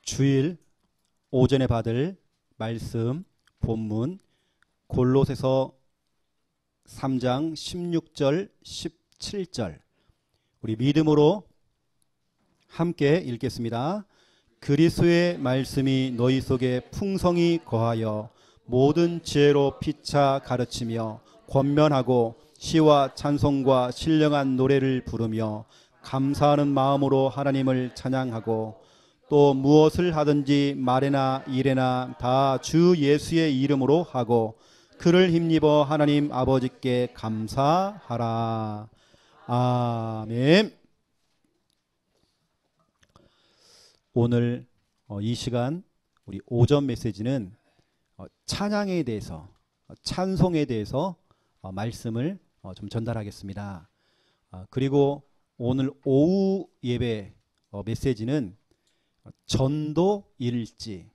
주일 오전에 받을 말씀 본문 골로새서 3장 16절 17절 우리 믿음으로 함께 읽겠습니다. 그리스도의 말씀이 너희 속에 풍성히 거하여 모든 지혜로 피차 가르치며 권면하고 시와 찬송과 신령한 노래를 부르며 감사하는 마음으로 하나님을 찬양하고 또 무엇을 하든지 말에나 일에나 다 주 예수의 이름으로 하고 그를 힘입어 하나님 아버지께 감사하라. 아멘. 오늘 이 시간 우리 오전 메시지는 찬양에 대해서 찬송에 대해서 말씀을 좀 전달하겠습니다. 그리고 오늘 오후 예배 메시지는 전도일지,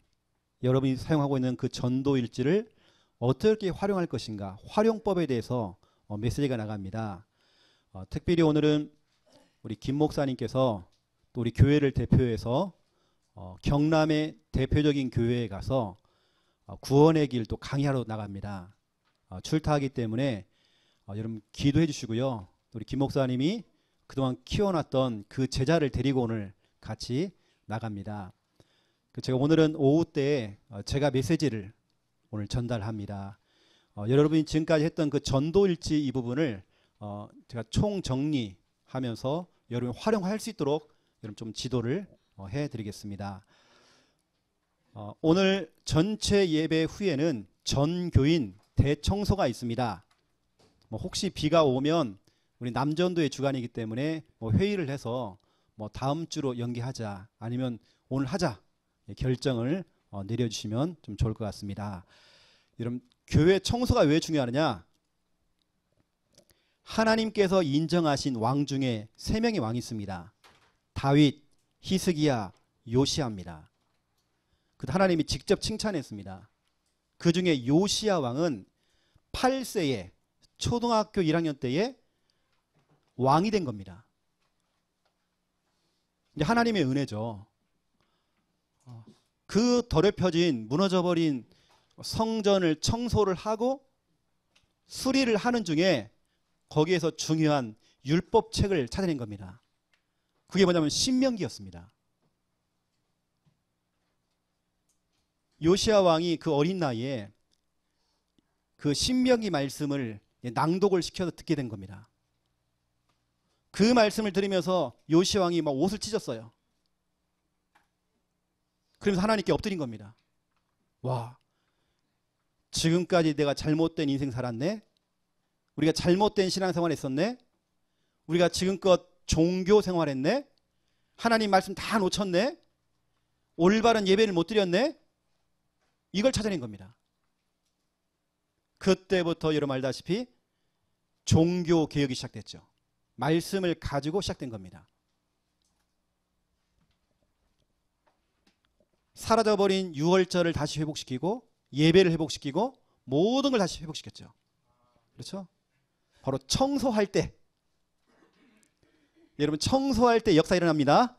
여러분이 사용하고 있는 그 전도일지를 어떻게 활용할 것인가, 활용법에 대해서 메시지가 나갑니다. 특별히 오늘은 우리 김 목사님께서 또 우리 교회를 대표해서 경남의 대표적인 교회에 가서 구원의 길 또 강의하러 나갑니다. 출타하기 때문에 여러분 기도해 주시고요. 우리 김 목사님이 그동안 키워놨던 그 제자를 데리고 오늘 같이 나갑니다. 제가 오늘은 오후 때 제가 메시지를 오늘 전달합니다. 여러분이 지금까지 했던 그 전도일지 이 부분을 제가 총정리하면서 여러분이 활용할 수 있도록 여러분 좀 지도를 해드리겠습니다. 오늘 전체 예배 후에는 전교인 대청소가 있습니다. 혹시 비가 오면 우리 남전도의 주간이기 때문에 회의를 해서 다음 주로 연기하자 아니면 오늘 하자 결정을 내려주시면 좀 좋을 것 같습니다. 여러분 교회 청소가 왜 중요하느냐? 하나님께서 인정하신 왕 중에 3명의 왕이 있습니다. 다윗, 히스기야, 요시야입니다. 하나님이 직접 칭찬했습니다. 그 중에 요시야 왕은 8세에 초등학교 1학년 때에 왕이 된 겁니다. 이제 하나님의 은혜죠. 그 더럽혀진 무너져버린 성전을 청소를 하고 수리를 하는 중에 거기에서 중요한 율법책을 찾아낸 겁니다. 그게 뭐냐면 신명기였습니다. 요시야 왕이 그 어린 나이에 그 신명기 말씀을 낭독을 시켜서 듣게 된 겁니다. 그 말씀을 들으면서 요시야 왕이 막 옷을 찢었어요. 그러면서 하나님께 엎드린 겁니다. 와, 지금까지 내가 잘못된 인생 살았네. 우리가 잘못된 신앙생활 했었네. 우리가 지금껏 종교 생활했네. 하나님 말씀 다 놓쳤네. 올바른 예배를 못 드렸네. 이걸 찾아낸 겁니다. 그때부터 여러분 알다시피 종교 개혁이 시작됐죠. 말씀을 가지고 시작된 겁니다. 사라져버린 유월절을 다시 회복시키고 예배를 회복시키고 모든 걸 다시 회복시켰죠. 그렇죠? 바로 청소할 때, 여러분 청소할 때 역사 일어납니다.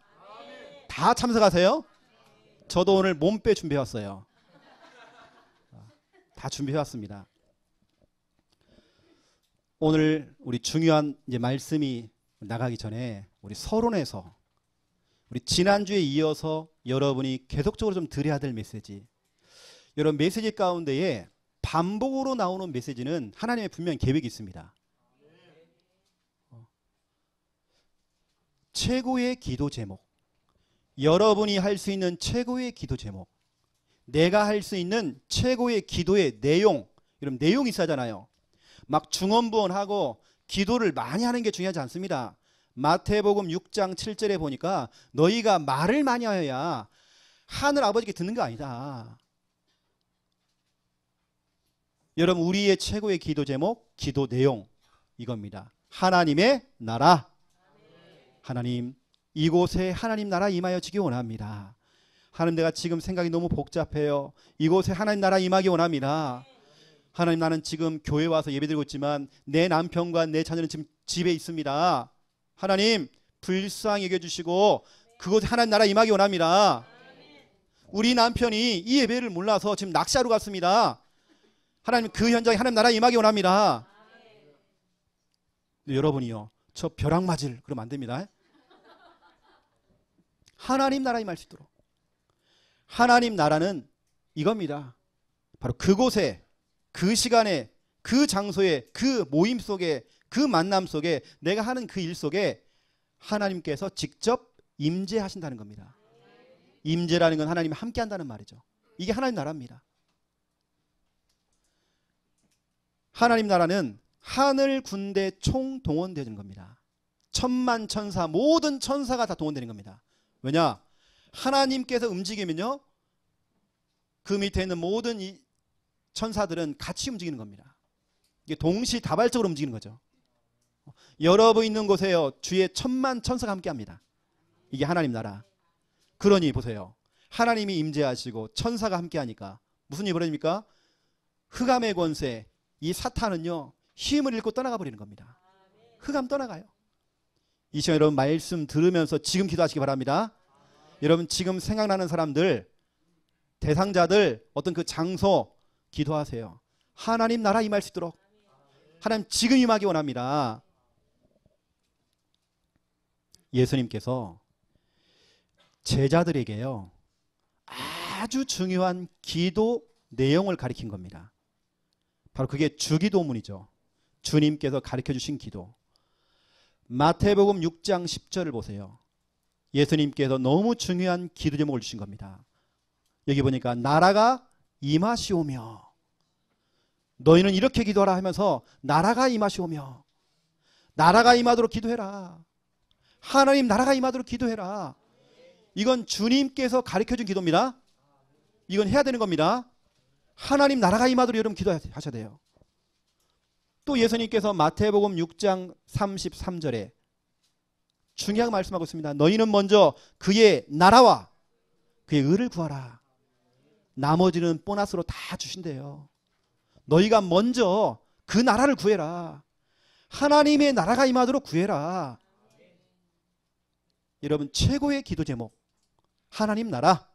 다 참석하세요. 저도 오늘 몸빼 준비해 왔어요. 다 준비해 왔습니다. 오늘 우리 중요한 이제 말씀이 나가기 전에 우리 서론에서 우리 지난주에 이어서 여러분이 계속적으로 좀 드려야 될 메시지, 여러분 메시지 가운데에 반복으로 나오는 메시지는 하나님의 분명히 계획이 있습니다. 최고의 기도 제목, 여러분이 할 수 있는 최고의 기도 제목, 내가 할 수 있는 최고의 기도의 내용, 여러분 내용이 있어야잖아요. 막 중언부언하고 기도를 많이 하는 게 중요하지 않습니다. 마태복음 6장 7절에 보니까 너희가 말을 많이 하여야 하늘 아버지께 듣는 거 아니다. 여러분 우리의 최고의 기도 제목, 기도 내용 이겁니다. 하나님의 나라. 하나님, 이곳에 하나님 나라 임하여지기 원합니다. 하나님, 내가 지금 생각이 너무 복잡해요. 이곳에 하나님 나라 임하기 원합니다. 하나님, 나는 지금 교회 와서 예배드리고 있지만 내 남편과 내 자녀는 지금 집에 있습니다. 하나님 불쌍히 여겨주시고 그곳에 하나님 나라 임하기 원합니다. 우리 남편이 이 예배를 몰라서 지금 낚시하러 갔습니다. 하나님 그 현장에 하나님 나라 임하기 원합니다. 여러분이요, 저 벼락 맞을 그러면 안 됩니다. 하나님 나라 임할 수 있도록. 하나님 나라는 이겁니다. 바로 그곳에, 그 시간에, 그 장소에, 그 모임 속에, 그 만남 속에, 내가 하는 그 일 속에 하나님께서 직접 임재하신다는 겁니다. 임재라는 건 하나님이 함께 한다는 말이죠. 이게 하나님 나라입니다. 하나님 나라는 하늘 군대 총동원되는 겁니다. 천만 천사, 모든 천사가 다 동원되는 겁니다. 왜냐? 하나님께서 움직이면요, 그 밑에 있는 모든 이 천사들은 같이 움직이는 겁니다. 이게 동시다발적으로 움직이는 거죠. 여러분 있는 곳에요, 주위에 천만 천사가 함께 합니다. 이게 하나님 나라. 그러니 보세요. 하나님이 임재하시고 천사가 함께 하니까 무슨 일이 벌어집니까? 흑암의 권세, 이 사탄은요, 힘을 잃고 떠나가 버리는 겁니다. 흑암 떠나가요. 이 시간 여러분 말씀 들으면서 지금 기도하시기 바랍니다. 여러분 지금 생각나는 사람들, 대상자들, 어떤 그 장소 기도하세요. 하나님 나라 임할 수 있도록 하나님 지금 임하기 원합니다. 예수님께서 제자들에게요, 아주 중요한 기도 내용을 가리킨 겁니다. 바로 그게 주기도문이죠. 주님께서 가르쳐 주신 기도. 마태복음 6장 10절을 보세요. 예수님께서 너무 중요한 기도 제목을 주신 겁니다. 여기 보니까 나라가 임하시오며, 너희는 이렇게 기도하라 하면서 나라가 임하시오며, 나라가 임하도록 기도해라. 하나님 나라가 임하도록 기도해라. 이건 주님께서 가르쳐 준 기도입니다. 이건 해야 되는 겁니다. 하나님 나라가 임하도록 여러분 기도하셔야 돼요. 또 예수님께서 마태복음 6장 33절에 중요한 말씀하고 있습니다. 너희는 먼저 그의 나라와 그의 의를 구하라. 나머지는 보너스로 다 주신대요. 너희가 먼저 그 나라를 구해라. 하나님의 나라가 임하도록 구해라. 여러분 최고의 기도 제목, 하나님 나라.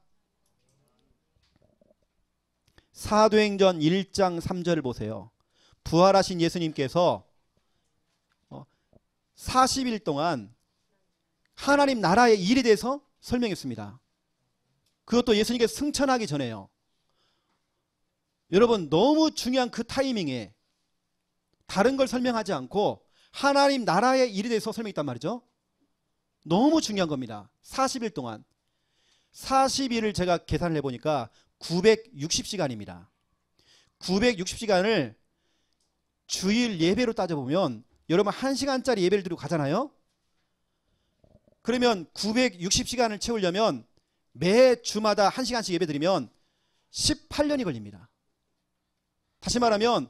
사도행전 1장 3절을 보세요. 부활하신 예수님께서 40일 동안 하나님 나라의 일에 대해서 설명했습니다. 그것도 예수님께서 승천하기 전에요. 여러분 너무 중요한 그 타이밍에 다른 걸 설명하지 않고 하나님 나라의 일에 대해서 설명했단 말이죠. 너무 중요한 겁니다. 40일 동안. 40일을 제가 계산을 해보니까 960시간입니다. 960시간을 주일 예배로 따져보면 여러분 1시간짜리 예배를 드리고 가잖아요. 그러면 960시간을 채우려면 매 주마다 1시간씩 예배 드리면 18년이 걸립니다. 다시 말하면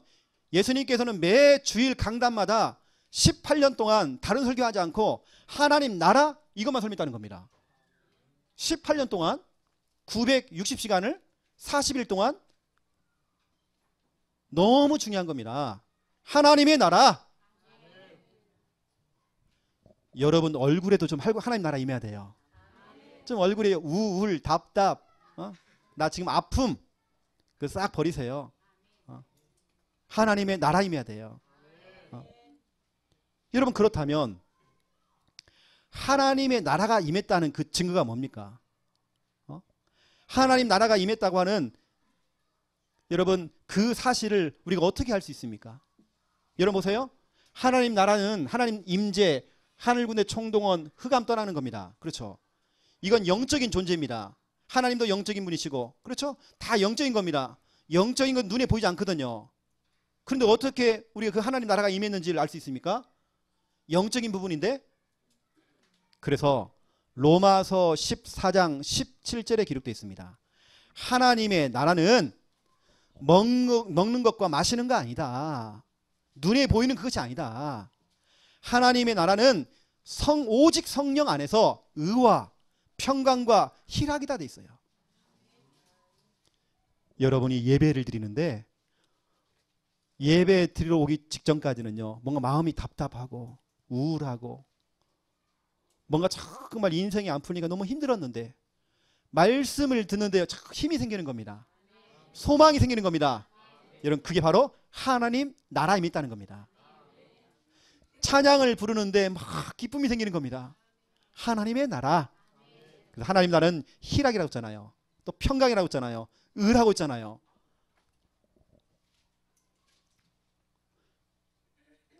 예수님께서는 매 주일 강단마다 18년 동안 다른 설교하지 않고 하나님 나라 이것만 설명했다는 겁니다. 18년 동안 960시간을 40일 동안. 너무 중요한 겁니다. 하나님의 나라. 여러분 얼굴에도 좀 하나님 나라 임해야 돼요. 좀 얼굴에 우울, 답답, 나 지금 아픔 그 싹 버리세요. 하나님의 나라 임해야 돼요. 여러분 그렇다면 하나님의 나라가 임했다는 그 증거가 뭡니까? 하나님 나라가 임했다고 하는 여러분 그 사실을 우리가 어떻게 알 수 있습니까? 여러분 보세요. 하나님 나라는 하나님 임재, 하늘군대 총동원, 흑암 떠나는 겁니다. 그렇죠? 이건 영적인 존재입니다. 하나님도 영적인 분이시고, 그렇죠? 다 영적인 겁니다. 영적인 건 눈에 보이지 않거든요. 그런데 어떻게 우리가 그 하나님 나라가 임했는지를 알 수 있습니까? 영적인 부분인데. 그래서 로마서 14장 17절에 기록되어 있습니다. 하나님의 나라는 먹는 것과 마시는 거 아니다. 눈에 보이는 그것이 아니다. 하나님의 나라는 오직 성령 안에서 의와 평강과 희락이다 돼 있어요. 여러분이 예배를 드리는데 예배 드리러 오기 직전까지는요, 뭔가 마음이 답답하고 우울하고 뭔가 정말 인생이 안 풀리니까 너무 힘들었는데 말씀을 듣는데 힘이 생기는 겁니다. 소망이 생기는 겁니다. 여러분, 그게 바로 하나님 나라임이 있다는 겁니다. 찬양을 부르는데 막 기쁨이 생기는 겁니다. 하나님의 나라. 그래서 하나님 나라는 희락이라고 했잖아요. 또 평강이라고 했잖아요. 의라고 했잖아요.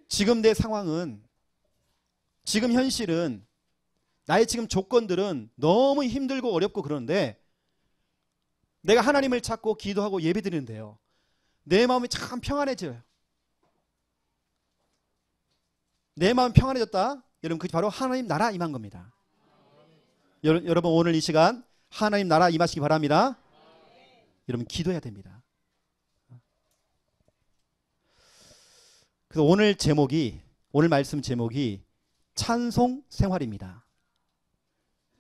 지금 내 상황은, 지금 현실은, 나의 지금 조건들은 너무 힘들고 어렵고 그러는데 내가 하나님을 찾고 기도하고 예배드리는데요, 내 마음이 참 평안해져요. 내 마음 평안해졌다. 여러분, 그게 바로 하나님 나라 임한 겁니다. 여러분, 오늘 이 시간 하나님 나라 임하시기 바랍니다. 여러분, 기도해야 됩니다. 그래서 오늘 말씀 제목이 찬송 생활입니다.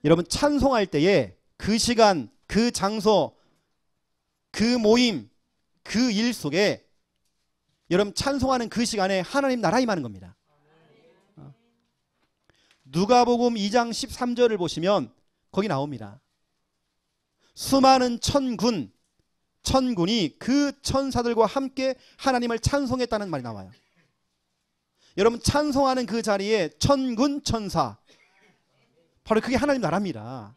여러분, 찬송할 때에 그 시간, 그 장소, 그 모임, 그 일 속에 여러분 찬송하는 그 시간에 하나님 나라 임하는 겁니다. 누가복음 2장 13절을 보시면 거기 나옵니다. 수많은 천군이 그 천사들과 함께 하나님을 찬송했다는 말이 나와요. 여러분, 찬송하는 그 자리에 천군 천사, 바로 그게 하나님 나라입니다.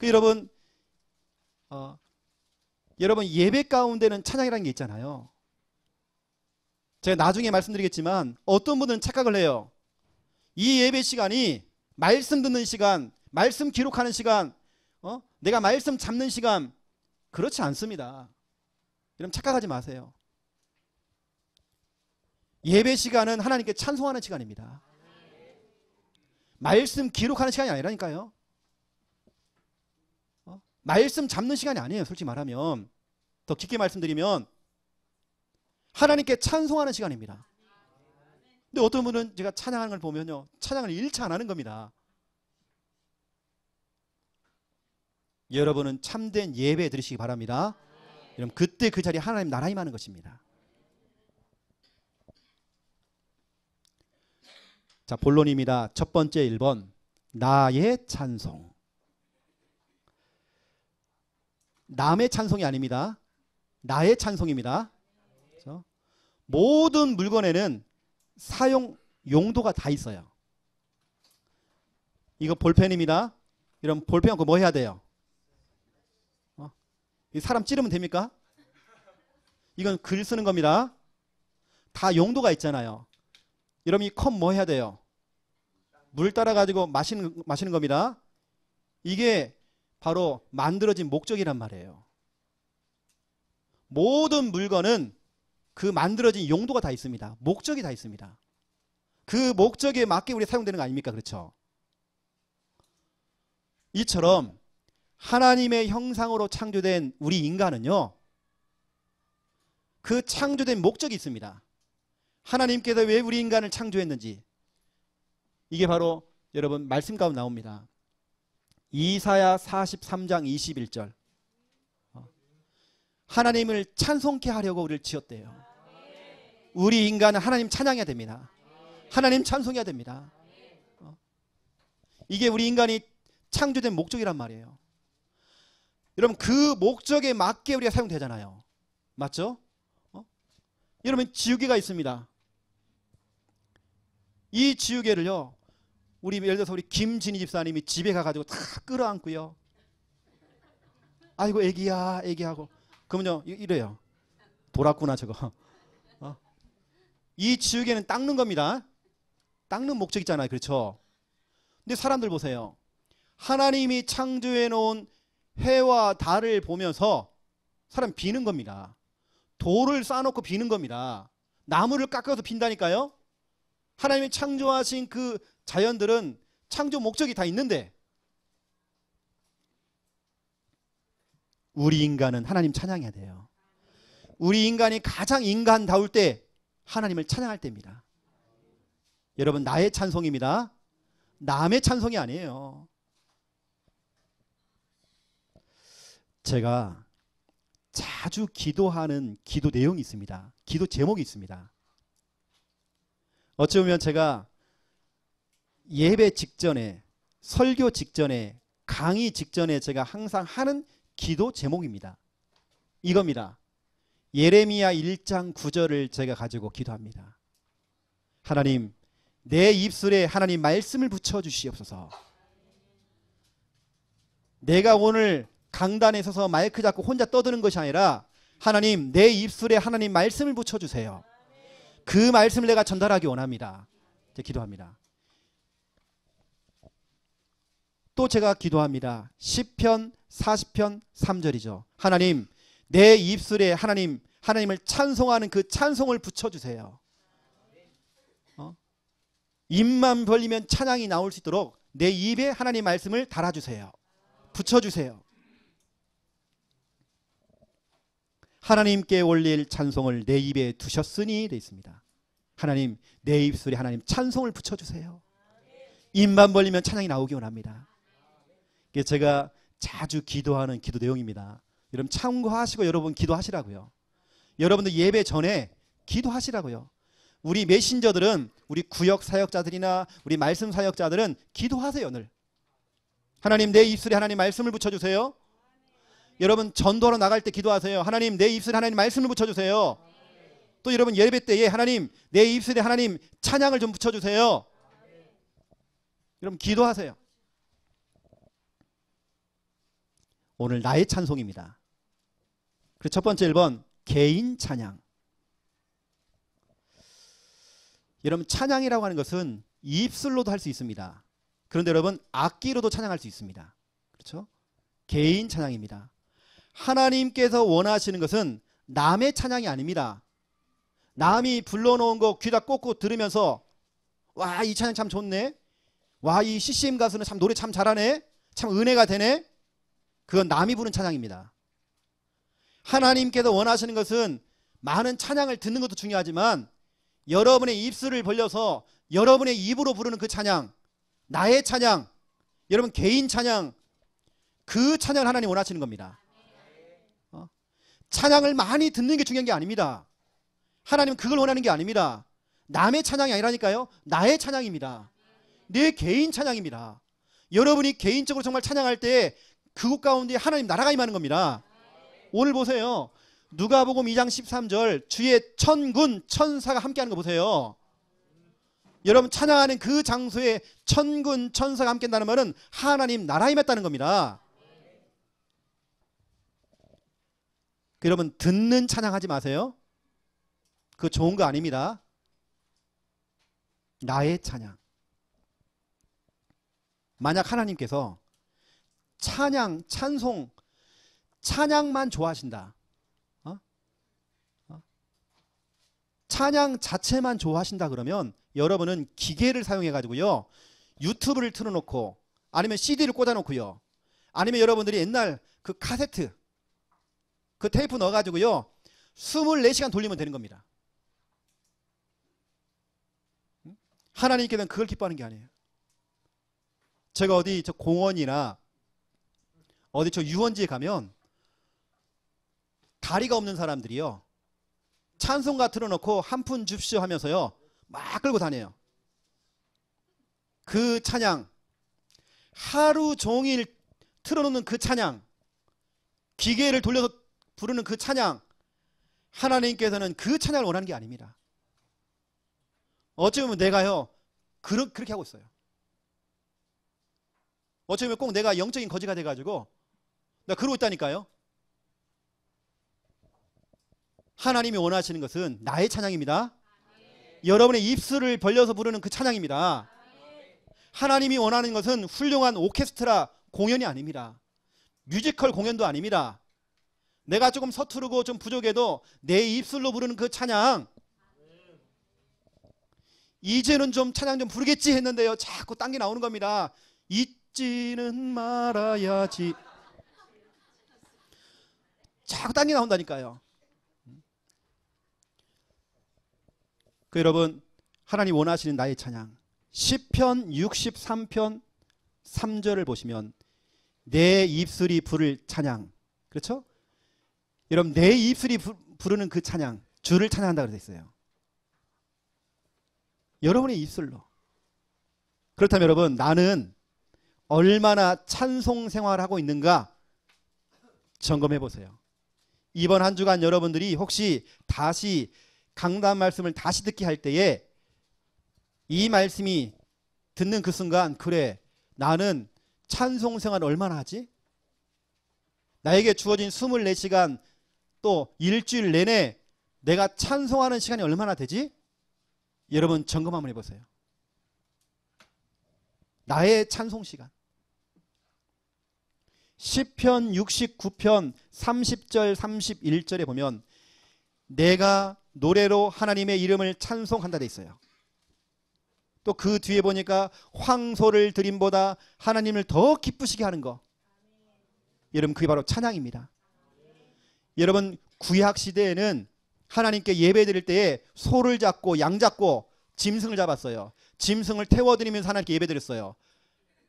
여러분, 여러분 예배 가운데는 찬양이라는 게 있잖아요. 제가 나중에 말씀드리겠지만 어떤 분들은 착각을 해요. 이 예배 시간이 말씀 듣는 시간, 말씀 기록하는 시간, 내가 말씀 잡는 시간, 그렇지 않습니다. 여러분, 착각하지 마세요. 예배 시간은 하나님께 찬송하는 시간입니다. 말씀 기록하는 시간이 아니라니까요. 말씀 잡는 시간이 아니에요. 솔직히 말하면, 더 깊게 말씀드리면 하나님께 찬송하는 시간입니다. 근데 어떤 분은 제가 찬양하는 걸 보면요, 찬양을 1차 안 하는 겁니다. 여러분은 참된 예배 드리시기 바랍니다. 여러분, 그때 그 자리에 하나님 나라 임하는 것입니다. 자, 본론입니다. 첫 번째 1번, 나의 찬송. 남의 찬송이 아닙니다. 나의 찬송입니다. 그렇죠? 모든 물건에는 사용 용도가 다 있어요. 이거 볼펜입니다. 이런 볼펜 갖고 뭐 해야 돼요? 이 사람 찌르면 됩니까? 이건 글 쓰는 겁니다. 다 용도가 있잖아요. 여러분, 이 컵 뭐 해야 돼요? 물 따라 가지고 마시는 겁니다. 이게 바로 만들어진 목적이란 말이에요. 모든 물건은 그 만들어진 용도가 다 있습니다. 목적이 다 있습니다. 그 목적에 맞게 우리 사용되는 거 아닙니까? 그렇죠? 이처럼 하나님의 형상으로 창조된 우리 인간은요, 그 창조된 목적이 있습니다. 하나님께서 왜 우리 인간을 창조했는지, 이게 바로 여러분 말씀 가운데 나옵니다. 이사야 43장 21절. 하나님을 찬송케 하려고 우리를 지었대요. 우리 인간은 하나님 찬양해야 됩니다. 하나님 찬송해야 됩니다. 이게 우리 인간이 창조된 목적이란 말이에요. 여러분, 그 목적에 맞게 우리가 사용되잖아요. 맞죠? 여러분, 지우개가 있습니다. 이 지우개를요, 우리 예를 들어서 우리 김진희 집사님이 집에 가가지고 다 끌어안고요, 아이고 애기야 애기하고, 그러면요 이래요. 돌았구나 저거. 이 지우개는 닦는 겁니다. 닦는 목적 있잖아요. 그렇죠? 근데 사람들 보세요. 하나님이 창조해 놓은 해와 달을 보면서 사람 비는 겁니다. 돌을 쌓아놓고 비는 겁니다. 나무를 깎아서 빈다니까요. 하나님이 창조하신 그 자연들은 창조 목적이 다 있는데, 우리 인간은 하나님 찬양해야 돼요. 우리 인간이 가장 인간다울 때 하나님을 찬양할 때입니다. 여러분, 나의 찬송입니다. 남의 찬송이 아니에요. 제가 자주 기도하는 기도 내용이 있습니다. 기도 제목이 있습니다. 어찌 보면 제가 예배 직전에 설교 직전에, 강의 직전에 제가 항상 하는 기도 제목입니다. 이겁니다. 예레미야 1장 9절을 제가 가지고 기도합니다. 하나님, 내 입술에 하나님 말씀을 붙여주시옵소서. 내가 오늘 강단에 서서 마이크 잡고 혼자 떠드는 것이 아니라 하나님, 내 입술에 하나님 말씀을 붙여주세요. 그 말씀을 내가 전달하기 원합니다. 제가 기도합니다. 또 제가 기도합니다. 시편 40편 3절이죠. 하나님, 내 입술에 하나님을 찬송하는 그 찬송을 붙여주세요. 입만 벌리면 찬양이 나올 수 있도록 내 입에 하나님 말씀을 달아주세요. 붙여주세요. 하나님께 올릴 찬송을 내 입에 두셨으니 되어 있습니다. 하나님, 내 입술에 하나님 찬송을 붙여주세요. 입만 벌리면 찬양이 나오기 원합니다. 이게 제가 자주 기도하는 기도 내용입니다. 여러분 참고하시고 여러분 기도하시라고요. 여러분들 예배 전에 기도하시라고요. 우리 메신저들은, 우리 구역 사역자들이나 우리 말씀 사역자들은 기도하세요. 늘 하나님, 내 입술에 하나님 말씀을 붙여주세요. 여러분 전도하러 나갈 때 기도하세요. 하나님, 내 입술에 하나님 말씀을 붙여주세요. 또 여러분 예배 때에 하나님, 내 입술에 하나님 찬양을 좀 붙여주세요. 여러분 기도하세요. 오늘 나의 찬송입니다. 그리고 첫 번째 1번 개인 찬양. 여러분 찬양이라고 하는 것은 입술로도 할 수 있습니다. 그런데 여러분 악기로도 찬양할 수 있습니다. 그렇죠? 개인 찬양입니다. 하나님께서 원하시는 것은 남의 찬양이 아닙니다. 남이 불러놓은 거 귀다 꽂고 들으면서 와, 이 찬양 참 좋네. 와, 이 CCM 가수는 참 노래 참 잘하네. 참 은혜가 되네. 그건 남이 부른 찬양입니다. 하나님께서 원하시는 것은 많은 찬양을 듣는 것도 중요하지만 여러분의 입술을 벌려서 여러분의 입으로 부르는 그 찬양, 나의 찬양, 여러분 개인 찬양, 그 찬양을 하나님 원하시는 겁니다. 찬양을 많이 듣는 게 중요한 게 아닙니다. 하나님은 그걸 원하는 게 아닙니다. 남의 찬양이 아니라니까요. 나의 찬양입니다. 내 개인 찬양입니다. 여러분이 개인적으로 정말 찬양할 때 그곳 가운데 하나님 나라가 임하는 겁니다. 오늘 보세요. 누가복음 2장 13절 주의 천군 천사가 함께하는 거 보세요. 여러분 찬양하는 그 장소에 천군 천사가 함께한다는 말은 하나님 나라에 임했다는 겁니다. 여러분 듣는 찬양하지 마세요. 그거 좋은 거 아닙니다. 나의 찬양. 만약 하나님께서 찬양, 찬송, 찬양만 좋아하신다. 찬양 자체만 좋아하신다 그러면 여러분은 기계를 사용해 가지고요. 유튜브를 틀어놓고 아니면 CD를 꽂아놓고요. 아니면 여러분들이 옛날 그 카세트, 그 테이프 넣어가지고요. 24시간 돌리면 되는 겁니다. 하나님께서는 그걸 기뻐하는 게 아니에요. 제가 어디 저 공원이나 어디 저 유원지에 가면 다리가 없는 사람들이요. 찬송가 틀어놓고 한 푼 줍쇼 하면서요. 막 끌고 다녀요. 그 찬양, 하루 종일 틀어놓는 그 찬양, 기계를 돌려서 부르는 그 찬양, 하나님께서는 그 찬양을 원하는 게 아닙니다. 어쩌면 내가요 그렇게 하고 있어요. 어쩌면 꼭 내가 영적인 거지가 돼가지고 내가 그러고 있다니까요. 하나님이 원하시는 것은 나의 찬양입니다. 여러분의 입술을 벌려서 부르는 그 찬양입니다. 하나님이 원하는 것은 훌륭한 오케스트라 공연이 아닙니다. 뮤지컬 공연도 아닙니다. 내가 조금 서투르고 좀 부족해도 내 입술로 부르는 그 찬양, 이제는 좀 찬양 좀 부르겠지 했는데요 자꾸 딴 게 나오는 겁니다. 잊지는 말아야지. 자꾸 딴 게 나온다니까요. 그 여러분 하나님 원하시는 나의 찬양, 시편 63편 3절을 보시면 내 입술이 부를 찬양, 그렇죠? 여러분 내 입술이 부르는 그 찬양, 주를 찬양한다 그러어 있어요. 여러분의 입술로. 그렇다면 여러분 나는 얼마나 찬송 생활을 하고 있는가 점검해 보세요. 이번 한 주간 여러분들이 혹시 다시 강단 말씀을 다시 듣게 할 때에 이 말씀이 듣는 그 순간, 그래, 나는 찬송 생활을 얼마나 하지? 나에게 주어진 24시간 또 일주일 내내 내가 찬송하는 시간이 얼마나 되지? 여러분 점검 한번 해보세요. 나의 찬송 시간. 시편 69편 30절 31절에 보면 내가 노래로 하나님의 이름을 찬송한다 돼 있어요. 또 그 뒤에 보니까 황소를 드림보다 하나님을 더 기쁘시게 하는 거. 여러분 그게 바로 찬양입니다. 여러분 구약 시대에는 하나님께 예배 드릴 때에 소를 잡고 양 잡고 짐승을 잡았어요. 짐승을 태워드리면서 하나님께 예배 드렸어요.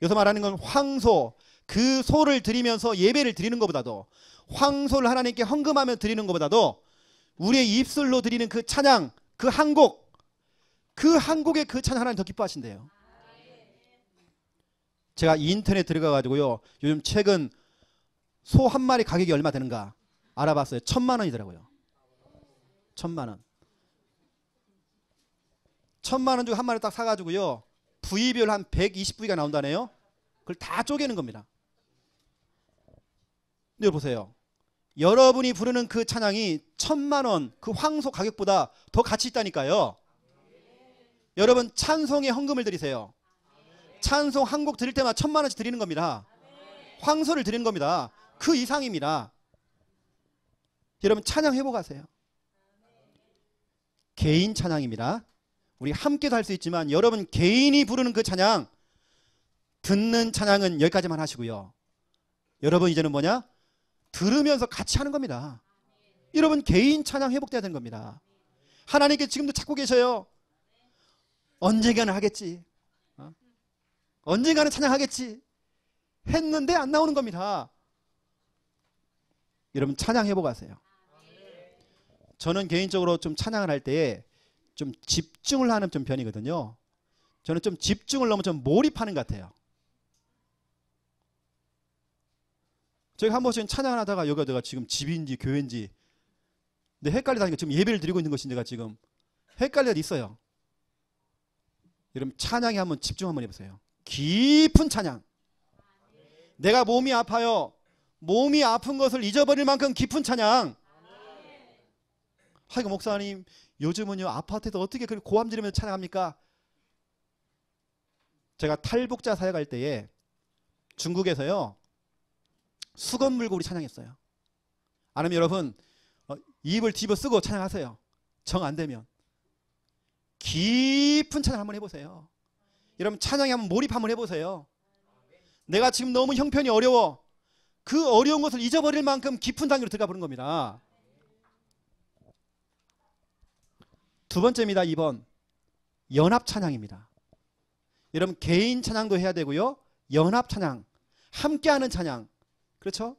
여기서 말하는 건 황소, 그 소를 드리면서 예배를 드리는 것보다도, 황소를 하나님께 헌금하며 드리는 것보다도 우리의 입술로 드리는 그 찬양, 그 한 곡, 그 한 곡의 그 찬양 하나님 더 기뻐하신대요. 제가 인터넷 들어가 가지고요, 요즘 최근 소 한 마리 가격이 얼마 되는가 알아봤어요. 1,000만 원이더라고요. 1,000만 원. 1,000만 원 주고 한 마리 딱 사가지고요, 부위별 한 120부위가 나온다네요. 그걸 다 쪼개는 겁니다. 근데 보세요. 여러분이 부르는 그 찬양이 1,000만 원 그 황소 가격보다 더 가치 있다니까요. 여러분 찬송에 헌금을 드리세요. 찬송 한 곡 드릴 때마다 1,000만 원씩 드리는 겁니다. 황소를 드리는 겁니다. 그 이상입니다. 여러분 찬양 해보고 가세요. 개인 찬양입니다. 우리 함께도 할 수 있지만 여러분 개인이 부르는 그 찬양, 듣는 찬양은 여기까지만 하시고요. 여러분 이제는 뭐냐? 들으면서 같이 하는 겁니다. 여러분 개인 찬양 회복돼야 되는 겁니다. 하나님께 지금도 찾고 계셔요. 언젠가는 하겠지. 언젠가는 찬양하겠지. 했는데 안 나오는 겁니다. 여러분 찬양 회복 하세요. 저는 개인적으로 좀 찬양을 할 때에 좀 집중을 하는 좀 편이거든요. 저는 좀 집중을 너무 좀 몰입하는 것 같아요. 제가 한 번씩은 찬양을 하다가 여기가 내가 지금 집인지 교회인지 근데 헷갈리다니까 지금 예배를 드리고 있는 것인지가 지금 헷갈려 있어요. 여러분 찬양에 한번 집중 한번 해보세요. 깊은 찬양. 내가 몸이 아파요. 몸이 아픈 것을 잊어버릴 만큼 깊은 찬양. 아이고 목사님 요즘은요 아파트에서 어떻게 그렇게 고함 지르면서 찬양합니까? 제가 탈북자 사역 할 때에 중국에서요 수건 물고 우리 찬양했어요. 아니면 여러분 입을 뒤집어 쓰고 찬양하세요. 정 안 되면. 깊은 찬양 한번 해보세요. 여러분 찬양에 한번 몰입 한번 해보세요. 내가 지금 너무 형편이 어려워. 그 어려운 것을 잊어버릴 만큼 깊은 단계로 들어가 보는 겁니다. 두 번째입니다. 2번 연합 찬양입니다. 여러분 개인 찬양도 해야 되고요, 연합 찬양, 함께하는 찬양. 그렇죠?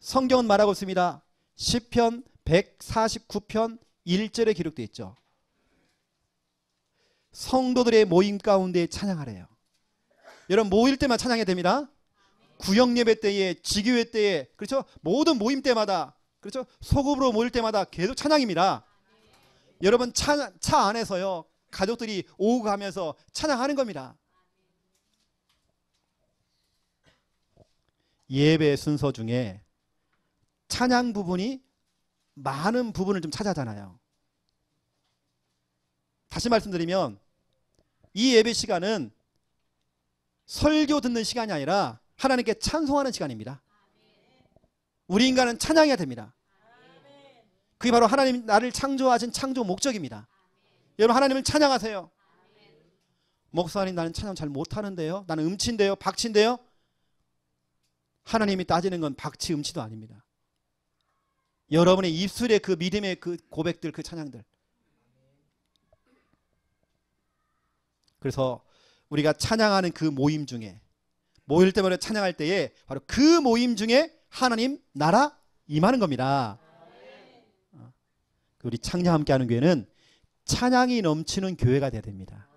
성경은 말하고 있습니다. 시편 149편 1절에 기록되어 있죠. 성도들의 모임 가운데 찬양하래요. 여러분 모일 때만 찬양해야 됩니다. 구역 예배 때에, 지교회 때에, 그렇죠? 모든 모임 때마다, 그렇죠? 소급으로 모일 때마다 계속 찬양입니다. 여러분 차 안에서요 가족들이 오고 가면서 찬양하는 겁니다. 예배 순서 중에 찬양 부분이 많은 부분을 좀 차지하잖아요. 다시 말씀드리면 이 예배 시간은 설교 듣는 시간이 아니라 하나님께 찬송하는 시간입니다. 우리 인간은 찬양해야 됩니다. 그게 바로 하나님 나를 창조하신 창조 목적입니다. 여러분 하나님을 찬양하세요. 목사님 나는 찬양 잘 못하는데요. 나는 음치인데요. 박치인데요. 하나님이 따지는 건 박치 음치도 아닙니다. 여러분의 입술의 그 믿음의 그 고백들, 그 찬양들. 그래서 우리가 찬양하는 그 모임 중에, 모일 때마다 찬양할 때에 바로 그 모임 중에 하나님 나라 임하는 겁니다. 우리 창녕 함께하는 교회는 찬양이 넘치는 교회가 돼야 됩니다.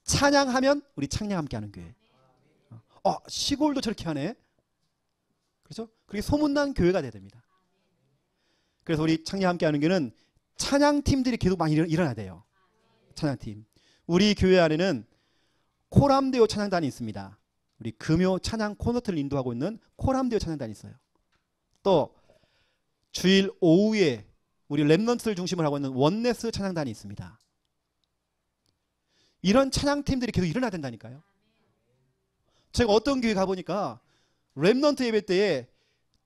찬양하면 우리 찬양 함께 하는 교회. 시골도 저렇게 하네. 그렇죠? 그게 소문난 교회가 돼야 됩니다. 그래서 우리 찬양 함께 하는 교회는 찬양팀들이 계속 많이 일어나야 돼요. 찬양팀. 우리 교회 안에는 코람데오 찬양단이 있습니다. 우리 금요 찬양 콘서트를 인도하고 있는 코람데오 찬양단이 있어요. 또 주일 오후에 우리 랩넌트를 중심으로 하고 있는 원네스 찬양단이 있습니다. 이런 찬양팀들이 계속 일어나야 된다니까요. 제가 어떤 교회 가보니까 랩넌트 예배 때에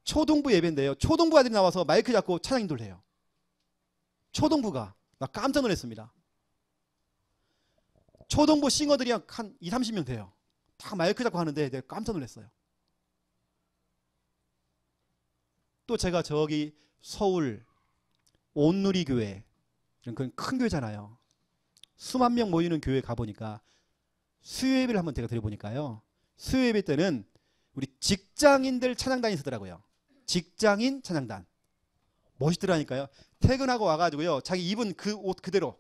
초등부 예배인데요. 초등부 아들이 나와서 마이크 잡고 찬양 인도를 해요. 초등부가. 나 깜짝 놀랐습니다. 초등부 싱어들이 한 20, 30명 돼요. 다 마이크 잡고 하는데 내가 깜짝 놀랐어요. 또 제가 저기 서울 온누리교회, 이런 큰 교회잖아요. 수만 명 모이는 교회 가보니까 수요예배를 한번 제가 드려보니까요. 수요예배 때는 우리 직장인들 찬양단이 있더라고요. 직장인 찬양단. 멋있더라니까요. 퇴근하고 와가지고요. 자기 입은 그 옷 그대로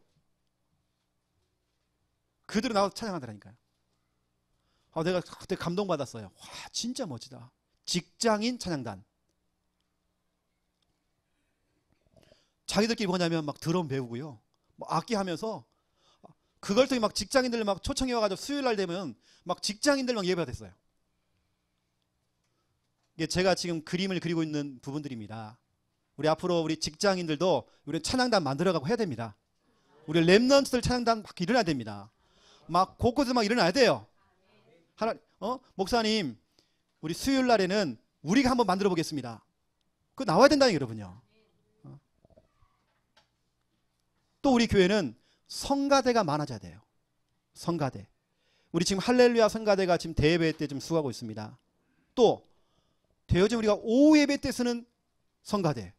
나와서 찬양하더라니까요. 내가 그때 감동받았어요. 와, 진짜 멋지다. 직장인 찬양단. 자기들끼리 뭐냐면 막 드럼 배우고요. 뭐 악기 하면서 그걸 통해 막 직장인들 막 초청해 와가지고 수요일 날 되면 막 직장인들 막 예배가 됐어요. 이게 제가 지금 그림을 그리고 있는 부분들입니다. 우리 앞으로 우리 직장인들도 우리 찬양단 만들어가고 해야 됩니다. 우리 랩넌트들 찬양단 막 일어나야 됩니다. 막 곳곳에 막 일어나야 돼요. 목사님, 우리 수요일 날에는 우리가 한번 만들어 보겠습니다. 그거 나와야 된다는 게 여러분요. 또 우리 교회는 성가대가 많아져야 돼요. 성가대. 우리 지금 할렐루야 성가대가 지금 대예배 때 좀 수고하고 있습니다. 또 대여점 우리가 오후 예배 때 쓰는 성가대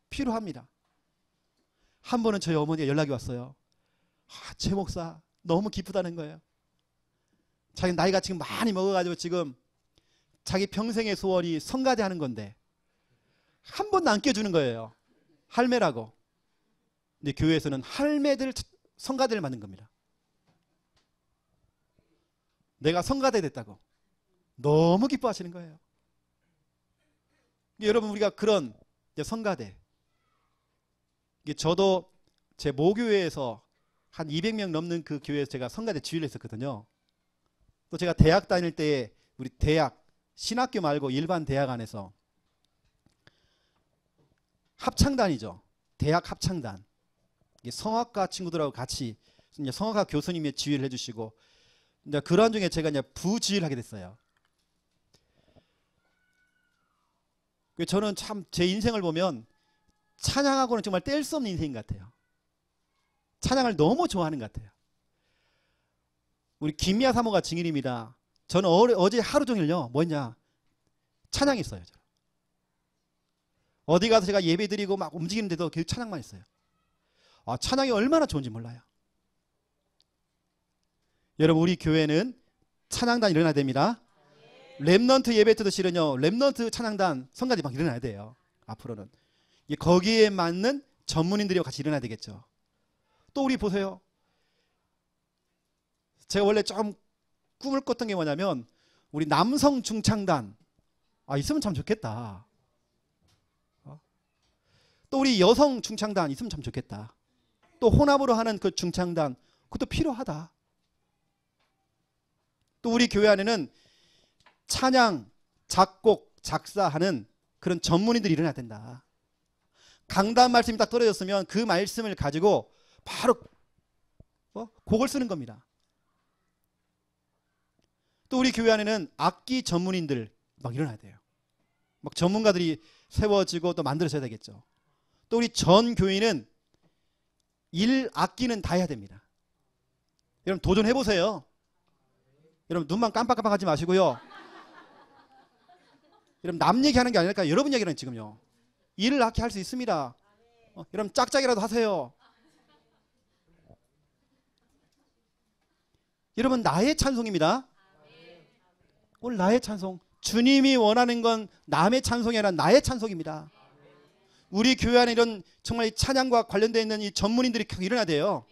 필요합니다. 한 번은 저희 어머니가 연락이 왔어요. 제 목사 너무 기쁘다는 거예요. 자기 나이가 지금 많이 먹어가지고 지금 자기 평생의 소원이 성가대 하는 건데 한 번도 안 껴주는 거예요. 할매라고. 근데 교회에서는 할매들 성가대를 만든 겁니다. 내가 성가대 됐다고 너무 기뻐하시는 거예요. 여러분, 우리가 그런 성가대, 저도 제 모교회에서 한 200명 넘는 그 교회에서 제가 성가대 지휘를 했었거든요. 또 제가 대학 다닐 때에 우리 대학, 신학교 말고 일반 대학 안에서 합창단이죠. 대학 합창단. 성악가 친구들하고 같이 성악가 교수님이 지휘를 해주시고, 그런 중에 제가 부지휘를 하게 됐어요. 저는 참 제 인생을 보면 찬양하고는 정말 뗄 수 없는 인생인 것 같아요. 찬양을 너무 좋아하는 것 같아요. 우리 김미아 사모가 증인입니다. 저는 어제 하루 종일요, 뭐냐, 찬양했어요. 어디 가서 제가 예배 드리고 막 움직이는데도 계속 찬양만 했어요. 찬양이 얼마나 좋은지 몰라요. 여러분, 우리 교회는 찬양단 일어나야 됩니다. 랩넌트 예배 때도 실은요, 랩넌트 찬양단 성가대 막 일어나야 돼요. 앞으로는 거기에 맞는 전문인들이 같이 일어나야 되겠죠. 또 우리 보세요. 제가 원래 좀 꿈을 꿨던 게 뭐냐면 우리 남성 중창단 있으면 참 좋겠다. 또 우리 여성 중창단 있으면 참 좋겠다. 또 혼합으로 하는 그 중창단, 그것도 필요하다. 또 우리 교회 안에는 찬양, 작곡, 작사하는 그런 전문인들이 일어나야 된다. 강단 말씀이 딱 떨어졌으면 그 말씀을 가지고 바로 곡을 쓰는 겁니다. 또 우리 교회 안에는 악기 전문인들 막 일어나야 돼요. 막 전문가들이 세워지고 또 만들어져야 되겠죠. 또 우리 전 교인은 악기는 다 해야 됩니다. 여러분, 도전해보세요. 여러분, 눈만 깜빡깜빡하지 마시고요. 여러분, 남 얘기하는 게 아니니까 여러분 얘기는 지금요. 악기 할 수 있습니다. 여러분, 짝짝이라도 하세요. 여러분, 나의 찬송입니다. 오늘 나의 찬송. 주님이 원하는 건 남의 찬송이 아니라 나의 찬송입니다. 우리 교회 안에 이런 정말 찬양과 관련되어 있는 이 전문인들이 일어나야 돼요.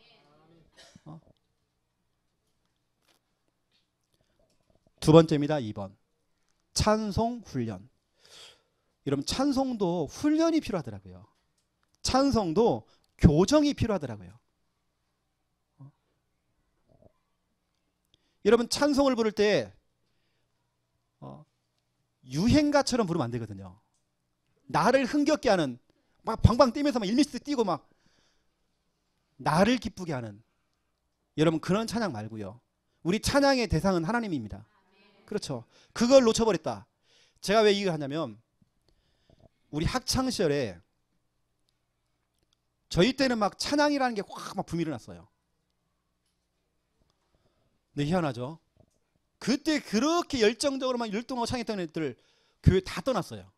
두 번째입니다. 2번. 찬송 훈련. 여러분 찬송도 훈련이 필요하더라고요. 찬송도 교정이 필요하더라고요. 여러분 찬송을 부를 때 유행가처럼 부르면 안 되거든요. 나를 흥겹게 하는 막 방방 뛰면서 막 1미스 뛰고 막 나를 기쁘게 하는 여러분 그런 찬양 말고요. 우리 찬양의 대상은 하나님입니다. 그렇죠. 그걸 놓쳐버렸다. 제가 왜 이걸 하냐면 우리 학창 시절에 저희 때는 막 찬양이라는 게 확 막 붐이 일어났어요. 근데 희한하죠. 그때 그렇게 열정적으로 막 율동하고 찬양했던 애들 교회 다 떠났어요.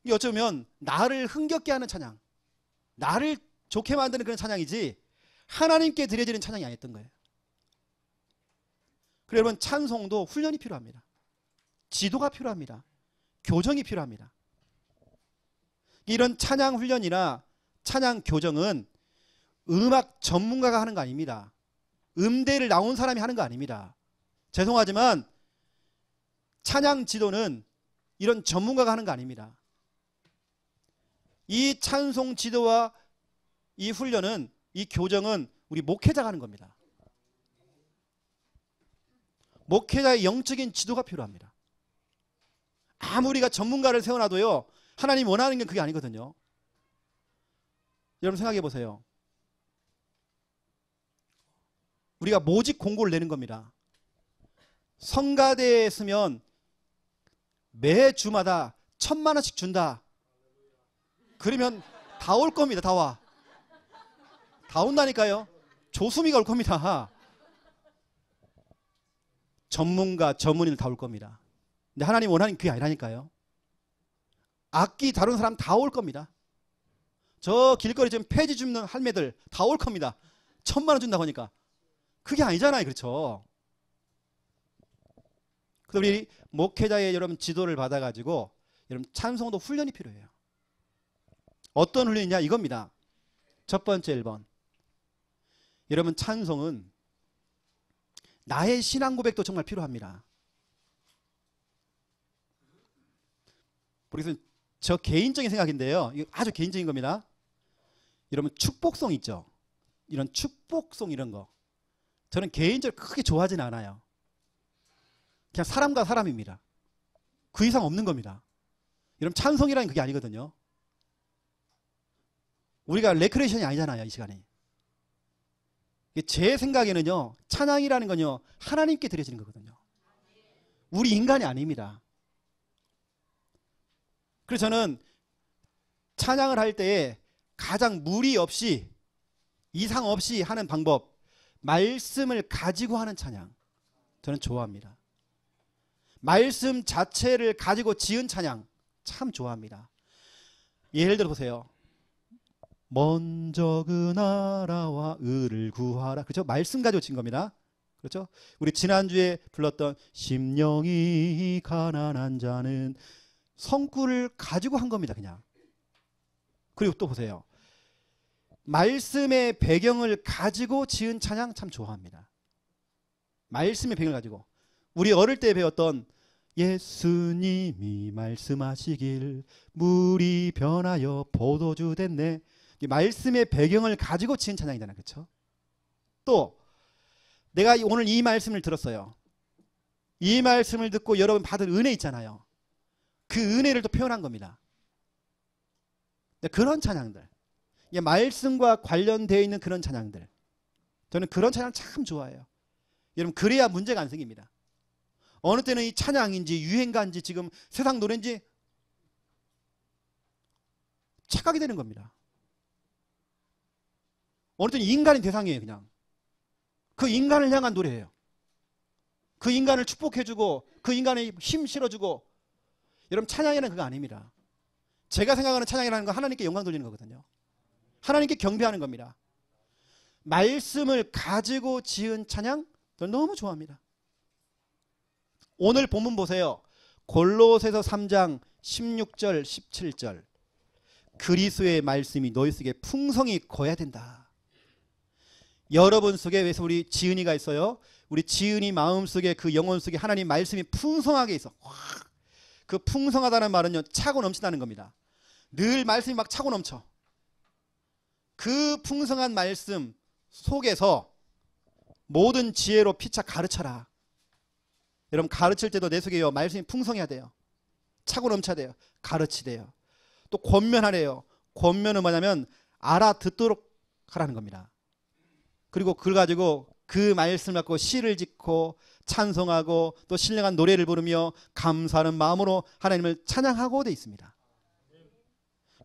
이게 어쩌면 나를 흥겹게 하는 찬양, 나를 좋게 만드는 그런 찬양이지 하나님께 드려지는 찬양이 아니었던 거예요. 그래서 여러분 찬송도 훈련이 필요합니다. 지도가 필요합니다. 교정이 필요합니다. 이런 찬양 훈련이나 찬양 교정은 음악 전문가가 하는 거 아닙니다. 음대를 나온 사람이 하는 거 아닙니다. 죄송하지만 찬양 지도는 이런 전문가가 하는 거 아닙니다. 이 찬송 지도와 이 훈련은, 이 교정은 우리 목회자가 하는 겁니다. 목회자의 영적인 지도가 필요합니다. 아무리 우리가 전문가를 세워놔도요, 하나님 원하는 게 그게 아니거든요. 여러분 생각해 보세요. 우리가 모집 공고를 내는 겁니다. 성가대에 쓰면 매주마다 1,000만 원씩 준다. 그러면 다 올 겁니다. 다 와. 다 온다니까요. 조수미가 올 겁니다. 전문가, 전문인들 다 올 겁니다. 근데 하나님 원하는 게 그게 아니라니까요. 악기 다루는 사람 다 올 겁니다. 저 길거리 지금 폐지 줍는 할매들 다 올 겁니다. 1,000만 원 준다고 하니까. 그게 아니잖아요. 그렇죠? 그래서 우리 목회자의 여러분 지도를 받아가지고 여러분 찬송도 훈련이 필요해요. 어떤 훈련이냐 이겁니다. 첫 번째 1번. 여러분 찬송은 나의 신앙 고백도 정말 필요합니다. 그래서 저 개인적인 생각인데요. 이거 아주 개인적인 겁니다. 여러분 축복송 있죠. 이런 축복송 이런 거. 저는 개인적으로 크게 좋아하지는 않아요. 그냥 사람과 사람입니다. 그 이상 없는 겁니다. 여러분 찬송이라는 그게 아니거든요. 우리가 레크레이션이 아니잖아요. 이 시간에. 제 생각에는요. 찬양이라는 건요. 하나님께 드려지는 거거든요. 우리 인간이 아닙니다. 그래서 저는 찬양을 할 때에 가장 무리 없이 이상 없이 하는 방법, 말씀을 가지고 하는 찬양 저는 좋아합니다. 말씀 자체를 가지고 지은 찬양 참 좋아합니다. 예를 들어 보세요. 먼저 그 나라와 의를 구하라. 그렇죠? 말씀 가지고 지은 겁니다. 그렇죠? 우리 지난주에 불렀던 심령이 가난한 자는 성구를 가지고 한 겁니다. 그냥. 그리고 또 보세요. 말씀의 배경을 가지고 지은 찬양 참 좋아합니다. 말씀의 배경을 가지고. 우리 어릴 때 배웠던 예수님이 말씀하시길 물이 변하여 포도주 됐네. 말씀의 배경을 가지고 지은 찬양이잖아요. 그렇죠? 또 내가 오늘 이 말씀을 들었어요. 이 말씀을 듣고 여러분 받은 은혜 있잖아요. 그 은혜를 또 표현한 겁니다. 그런 찬양들, 말씀과 관련되어 있는 그런 찬양들, 저는 그런 찬양 참 좋아해요. 여러분 그래야 문제가 안 생깁니다. 어느 때는 이 찬양인지 유행가인지 지금 세상 노래인지 착각이 되는 겁니다. 어느 때는 인간이 대상이에요. 그냥 그 인간을 향한 노래예요. 그 인간을 축복해주고 그 인간에 힘 실어주고. 여러분 찬양이라는 그거 아닙니다. 제가 생각하는 찬양이라는 건 하나님께 영광 돌리는 거거든요. 하나님께 경배하는 겁니다. 말씀을 가지고 지은 찬양 저는 너무 좋아합니다. 오늘 본문 보세요. 골로새서 3장 16절 17절. 그리스도의 말씀이 너희 속에 풍성히 거해야 된다. 여러분 속에, 그래서 우리 지은이가 있어요. 우리 지은이 마음속에 그 영혼 속에 하나님 말씀이 풍성하게 있어. 그 풍성하다는 말은요, 차고 넘친다는 겁니다. 늘 말씀이 막 차고 넘쳐. 그 풍성한 말씀 속에서 모든 지혜로 피차 가르쳐라. 여러분, 가르칠 때도 내 속에요, 말씀이 풍성해야 돼요. 차고 넘쳐야 돼요. 가르치대요. 또 권면하래요. 권면은 뭐냐면 알아듣도록 하라는 겁니다. 그리고 그걸 가지고 그 말씀을 갖고 시를 짓고 찬송하고 또 신령한 노래를 부르며 감사하는 마음으로 하나님을 찬양하고 돼 있습니다.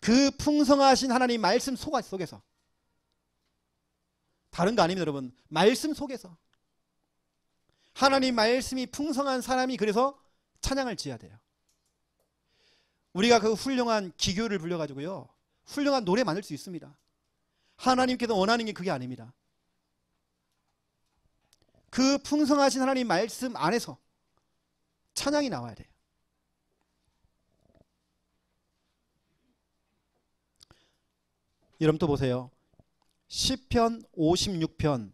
그 풍성하신 하나님 말씀 속에서, 다른 거 아닙니다, 여러분. 말씀 속에서 하나님 말씀이 풍성한 사람이 그래서 찬양을 지어야 돼요. 우리가 그 훌륭한 기교를 불려가지고요, 훌륭한 노래 만들 수 있습니다. 하나님께서 원하는 게 그게 아닙니다. 그 풍성하신 하나님 말씀 안에서 찬양이 나와야 돼요. 여러분 또 보세요. 시편 56편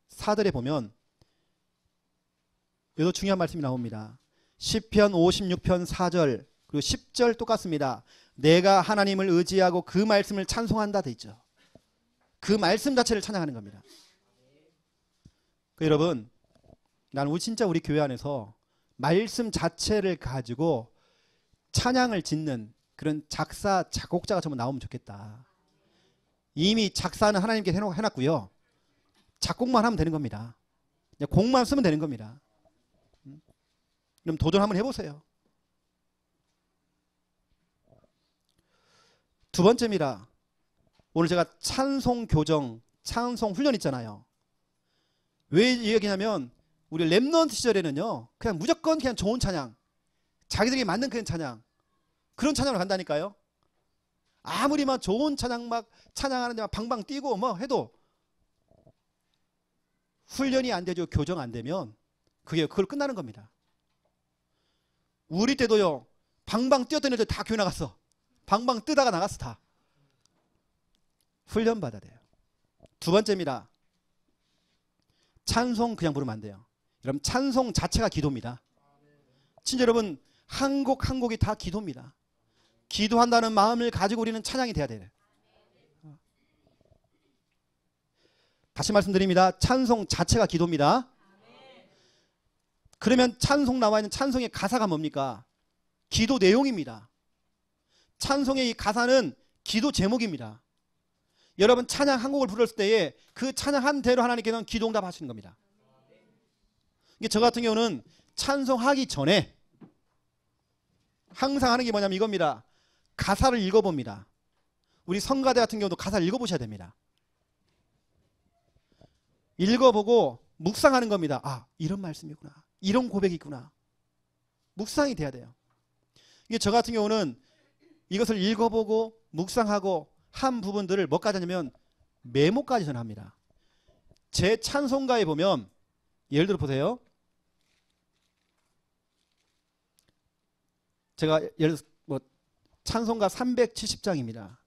4절에 보면 이것도 중요한 말씀이 나옵니다. 시편 56편 4절 그리고 10절 똑같습니다. 내가 하나님을 의지하고 그 말씀을 찬송한다 돼 있죠. 그 말씀 자체를 찬양하는 겁니다. 여러분, 나는 진짜 우리 교회 안에서 말씀 자체를 가지고 찬양을 짓는 그런 작사 작곡자가 정말 나오면 좋겠다. 이미 작사는 하나님께 해놨고요, 작곡만 하면 되는 겁니다. 곡만 쓰면 되는 겁니다. 그럼 도전 한번 해보세요. 두 번째입니다. 오늘 제가 찬송 교정, 찬송 훈련 있잖아요. 왜 얘기하냐면 우리 랩넌트 시절에는요, 그냥 무조건 그냥 좋은 찬양, 자기들이 맞는 그런 찬양, 그런 찬양으로 간다니까요. 아무리 막 좋은 찬양 막 찬양하는데 막 방방 뛰고 뭐 해도 훈련이 안 되죠. 교정 안 되면 그걸 끝나는 겁니다. 우리 때도요, 방방 뛰었던 애들 다 교회 나갔어. 방방 뜨다가 나갔어 다. 훈련 받아야 돼요. 두 번째입니다. 찬송 그냥 부르면 안 돼요. 여러분, 찬송 자체가 기도입니다. 진짜 여러분, 한 곡 한 곡이 다 기도입니다. 기도한다는 마음을 가지고 우리는 찬양이 돼야 돼요. 다시 말씀드립니다. 찬송 자체가 기도입니다. 그러면 찬송 나와 있는 찬송의 가사가 뭡니까? 기도 내용입니다. 찬송의 이 가사는 기도 제목입니다. 여러분, 찬양 한 곡을 부를 때에 그 찬양한 대로 하나님께서는 기도응답 하시는 겁니다. 저 같은 경우는 찬송하기 전에 항상 하는 게 뭐냐면 이겁니다. 가사를 읽어봅니다. 우리 성가대 같은 경우도 가사를 읽어보셔야 됩니다. 읽어보고 묵상하는 겁니다. 아, 이런 말씀이구나, 이런 고백이 있구나. 묵상이 돼야 돼요. 이게 저 같은 경우는 이것을 읽어보고 묵상하고 한 부분들을 뭐까지 하냐면 메모까지 저는 합니다. 제 찬송가에 보면 예를 들어 보세요. 제가 예를 들어 뭐 찬송가 370장입니다.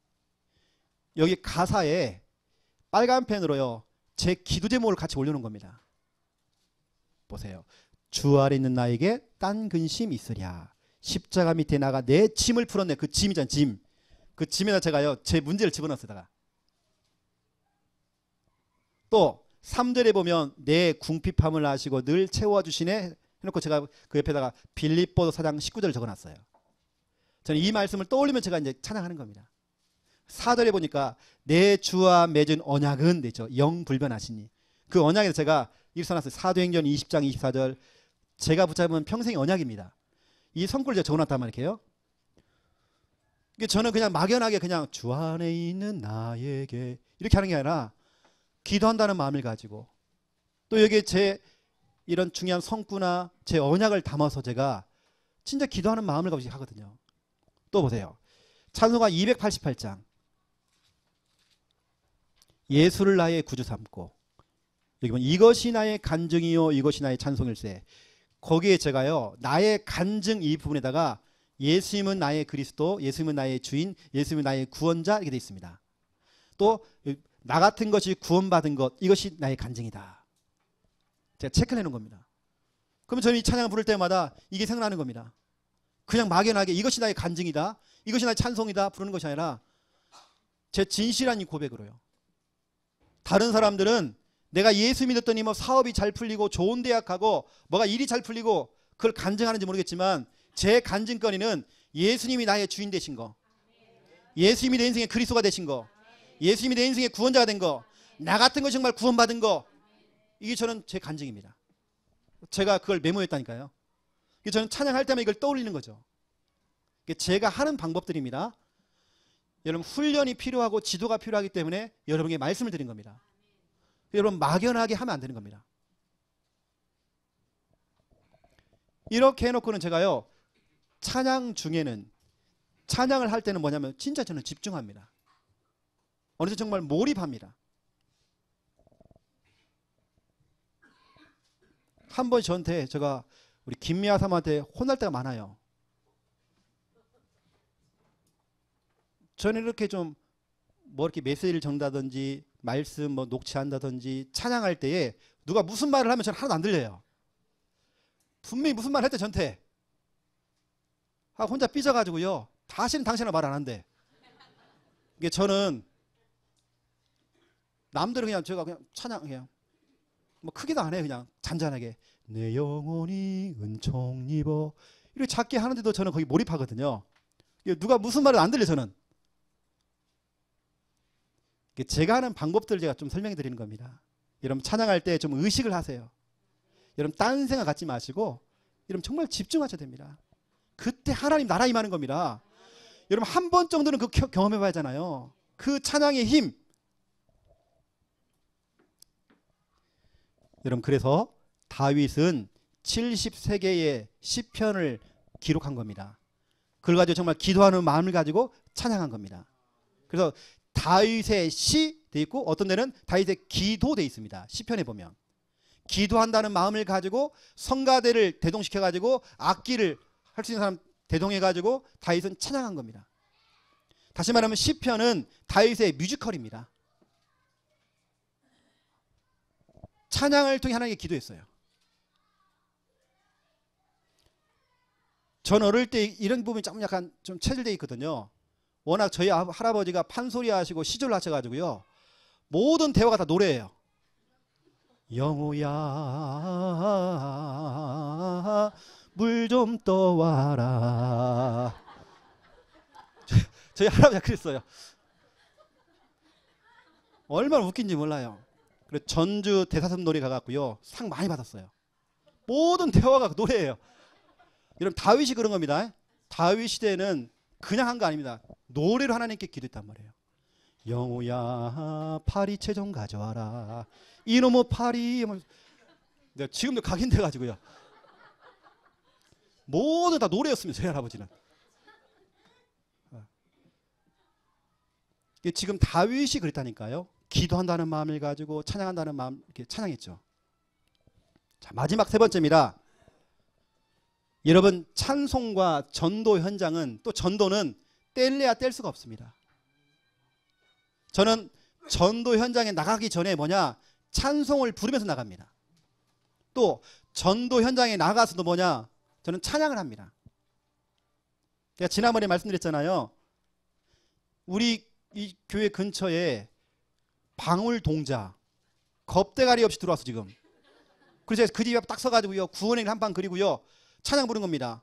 여기 가사에 빨간 펜으로요, 제 기도 제목을 같이 올려놓은 겁니다. 보세요. 주 아래 있는 나에게 딴 근심 있으랴. 십자가 밑에 나가 내 짐을 풀었네. 그 짐이잖아요, 짐. 그 짐에다 제가요, 제 문제를 집어넣었다가. 또 3절에 보면 내 궁핍함을 아시고 늘 채워주시네 해놓고 제가 그 옆에다가 빌립보서 4장 19절을 적어놨어요. 저는 이 말씀을 떠올리면 제가 이제 찬양하는 겁니다. 4절에 보니까 내 주와 맺은 언약은 되죠. 영불변하시니. 그 언약에서 제가 일써놨어요. 사도행전 20장 24절. 제가 붙잡으면 평생의 언약입니다. 이 성구를 제가 적어놨단 말이에요. 저는 그냥 막연하게 그냥 주 안에 있는 나에게 이렇게 하는 게 아니라 기도한다는 마음을 가지고 또 여기에 제 이런 중요한 성구나 제 언약을 담아서 제가 진짜 기도하는 마음을 가지고 하거든요. 또 보세요. 찬송가 288장. 예수를 나의 구주 삼고, 여기 보면 이것이 나의 간증이요 이것이 나의 찬송일세. 거기에 제가요, 나의 간증 이 부분에다가 예수님은 나의 그리스도, 예수님은 나의 주인, 예수님은 나의 구원자 이렇게 되어 있습니다. 또 나 같은 것이 구원받은 것, 이것이 나의 간증이다. 제가 체크를 해놓은 겁니다. 그러면 저는 이 찬양을 부를 때마다 이게 생각나는 겁니다. 그냥 막연하게 이것이 나의 간증이다, 이것이 나의 찬송이다 부르는 것이 아니라 제 진실한 이 고백으로요. 다른 사람들은 내가 예수 믿었더니 뭐 사업이 잘 풀리고 좋은 대학 가고 뭐가 일이 잘 풀리고 그걸 간증하는지 모르겠지만 제 간증거리는 예수님이 나의 주인 되신 거, 예수님이 내 인생의 그리스도가 되신 거, 예수님이 내 인생의 구원자가 된 거, 나 같은 거 정말 구원받은 거, 이게 저는 제 간증입니다. 제가 그걸 메모했다니까요. 저는 찬양할 때마다 이걸 떠올리는 거죠. 제가 하는 방법들입니다. 여러분 훈련이 필요하고 지도가 필요하기 때문에 여러분에게 말씀을 드린 겁니다. 여러분 막연하게 하면 안 되는 겁니다. 이렇게 해놓고는 제가요, 찬양 중에는, 찬양을 할 때는 뭐냐면 진짜 저는 집중합니다. 어느새 정말 몰입합니다. 한 번 저한테, 제가 우리 김미아 사모한테 혼날 때가 많아요. 저는 이렇게 좀 뭐 이렇게 메시지를 전다든지 말씀 뭐 녹취한다든지 찬양할 때에 누가 무슨 말을 하면 저는 하나도 안 들려요. 분명히 무슨 말을 했대 저한테. 혼자 삐져가지고요, 다시는 당신은 말 안 한대. 이게 저는 남들은 그냥 제가 그냥 찬양 그냥 뭐 크게도 안 해요. 그냥 잔잔하게 내 영혼이 은총 입어 이렇게 작게 하는데도 저는 거기 몰입하거든요. 누가 무슨 말을 안 들려 저는. 제가 하는 방법들을 제가 좀 설명해 드리는 겁니다. 여러분 찬양할 때 좀 의식을 하세요. 여러분 딴 생각 갖지 마시고 여러분 정말 집중하셔야 됩니다. 그때 하나님 나라 임하는 겁니다. 여러분 한 번 정도는 그 경험해 봐야잖아요. 그 찬양의 힘. 여러분 그래서 다윗은 73개의 시편을 기록한 겁니다. 그걸 가지고 정말 기도하는 마음을 가지고 찬양한 겁니다. 그래서 다윗의 시 돼 있고 어떤 데는 다윗의 기도 돼 있습니다. 시편에 보면 기도한다는 마음을 가지고 성가대를 대동시켜 가지고 악기를 할 수 있는 사람 대동해 가지고 다윗은 찬양한 겁니다. 다시 말하면 시편은 다윗의 뮤지컬입니다. 찬양을 통해 하나님께 기도했어요. 전 어릴 때 이런 부분이 좀 약간 좀 체질되어 있거든요. 워낙 저희 할아버지가 판소리 하시고 시조를 하셔가지고요, 모든 대화가 다 노래예요. 영호야 물 좀 떠와라. 저희 할아버지가 그랬어요. 얼마나 웃긴지 몰라요. 그래서 전주 대사슴 놀이 가갖고요, 상 많이 받았어요. 모든 대화가 노래예요. 여러분 다윗이 그런 겁니다. 다윗 시대는 그냥 한 거 아닙니다. 노래로 하나님께 기도했단 말이에요. 영호야 파리채 좀 가져와라. 이놈의 파리. 내가 지금도 각인돼 가지고요, 모두 다 노래였습니다. 저희 할아버지는. 지금 다윗이 그랬다니까요. 기도한다는 마음을 가지고 찬양한다는 마음, 이렇게 찬양했죠. 자, 마지막 세 번째입니다. 여러분 찬송과 전도 현장은, 또 전도는 뗄래야 뗄 수가 없습니다. 저는 전도 현장에 나가기 전에 뭐냐, 찬송을 부르면서 나갑니다. 또 전도 현장에 나가서도 뭐냐, 저는 찬양을 합니다. 제가 지난번에 말씀드렸잖아요. 우리 이 교회 근처에 방울동자 겁대가리 없이 들어와서 지금, 그래서 그 집에 딱 서가지고요, 구원의 한 방 그리고요 찬양 부른 겁니다.